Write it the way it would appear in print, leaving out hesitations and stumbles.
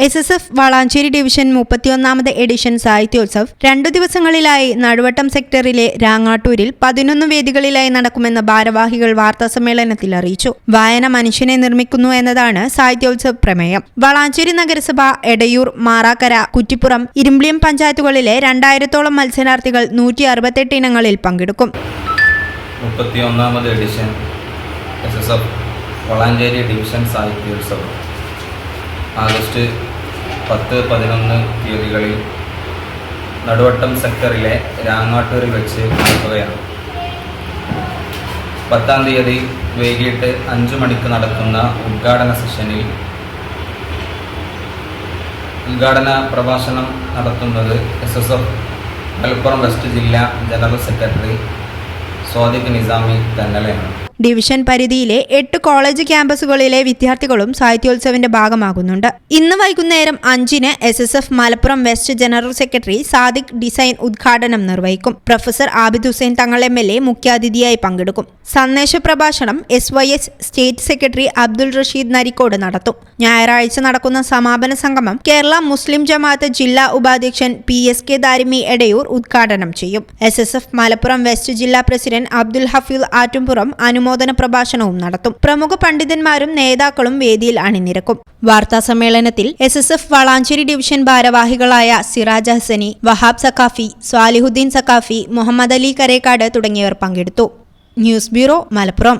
SSF Valanchery division 31ാമത് edition Sahityotsav 2 ദിവസങ്ങളിലായി നടുവട്ടം സെക്ടറിലെ രാങ്ങാട്ടൂരിൽ 11 വേദികളിലായി നടക്കുമെന്ന് ഭാരവാഹികൾ വാർത്താസമ്മേളനത്തിൽ അറിയിച്ചു. വായന മനുഷ്യനെ നിർമ്മിക്കുന്നു എന്നതാണ് സാഹിത്യോത്സവ് പ്രമേയം. വളാഞ്ചേരി നഗരസഭ, എടയൂർ, മാറാക്കര, കുറ്റിപ്പുറം, ഇരുമ്പിളിയം പഞ്ചായത്തുകളിലെ 2000-ഓളം മത്സരാർത്ഥികൾ 168 ഇനങ്ങളിൽ പങ്കെടുക്കും. 31ാമത് edition SSF Valanchery division Sahityotsavam August 10-11 തീയതികളിൽ നടുവട്ടം സെക്ടറിലെ രാങ്ങാട്ടൂരിൽ വെച്ച് നടക്കുകയാണ്. 10-ാം തീയതി വൈകിട്ട് 5 മണിക്ക് നടക്കുന്ന ഉദ്ഘാടന സെഷനിൽ ഉദ്ഘാടന പ്രഭാഷണം നടത്തുന്നത് SSF മലപ്പുറം വെസ്റ്റ് ജില്ലാ general secretary Sadiq Nizami തന്നലെയാണ്. Division പരിധിയിലെ 8 കോളേജ് ക്യാമ്പസുകളിലെ വിദ്യാർത്ഥികളും സാഹിത്യോത്സവിന്റെ ഭാഗമാകുന്നുണ്ട്. ഇന്ന് വൈകുന്നേരം 5-ന് SSF Malappuram west general secretary Sadiq design ഉദ്ഘാടനം നിർവഹിക്കും. പ്രൊഫസർ ആബിദ് ഹുസൈൻ തങ്ങൾ MLA മുഖ്യാതിഥിയായി പങ്കെടുക്കും. സന്ദേശ പ്രഭാഷണം SYS state secretary Abdul Rasheed Narikode നടത്തും. ഞായറാഴ്ച നടക്കുന്ന സമാപന സംഗമം കേരള മുസ്ലിം ജമാഅത്ത് ജില്ലാ ഉപാധ്യക്ഷൻ PSK ദാരിമി എടയൂർ ഉദ്ഘാടനം ചെയ്യും. SSF മലപ്പുറം വെസ്റ്റ് ജില്ലാ പ്രസിഡന്റ് അബ്ദുൽ ഹഫീദ് ആറ്റുംപുറം അനുമോദന പ്രഭാഷണവും നടത്തും. പ്രമുഖ പണ്ഡിതന്മാരും നേതാക്കളും വേദിയിൽ അണിനിരക്കും. വാർത്താ സമ്മേളനത്തിൽ SSF വളാഞ്ചേരി ഡിവിഷൻ ഭാരവാഹികളായ സിറാജ് ഹസനി, വഹാബ് സഖാഫി, സ്വാലിഹുദ്ദീൻ സഖാഫി, മുഹമ്മദ് അലി കരേക്കാട് തുടങ്ങിയവർ പങ്കെടുത്തു. News bureau, Malappuram.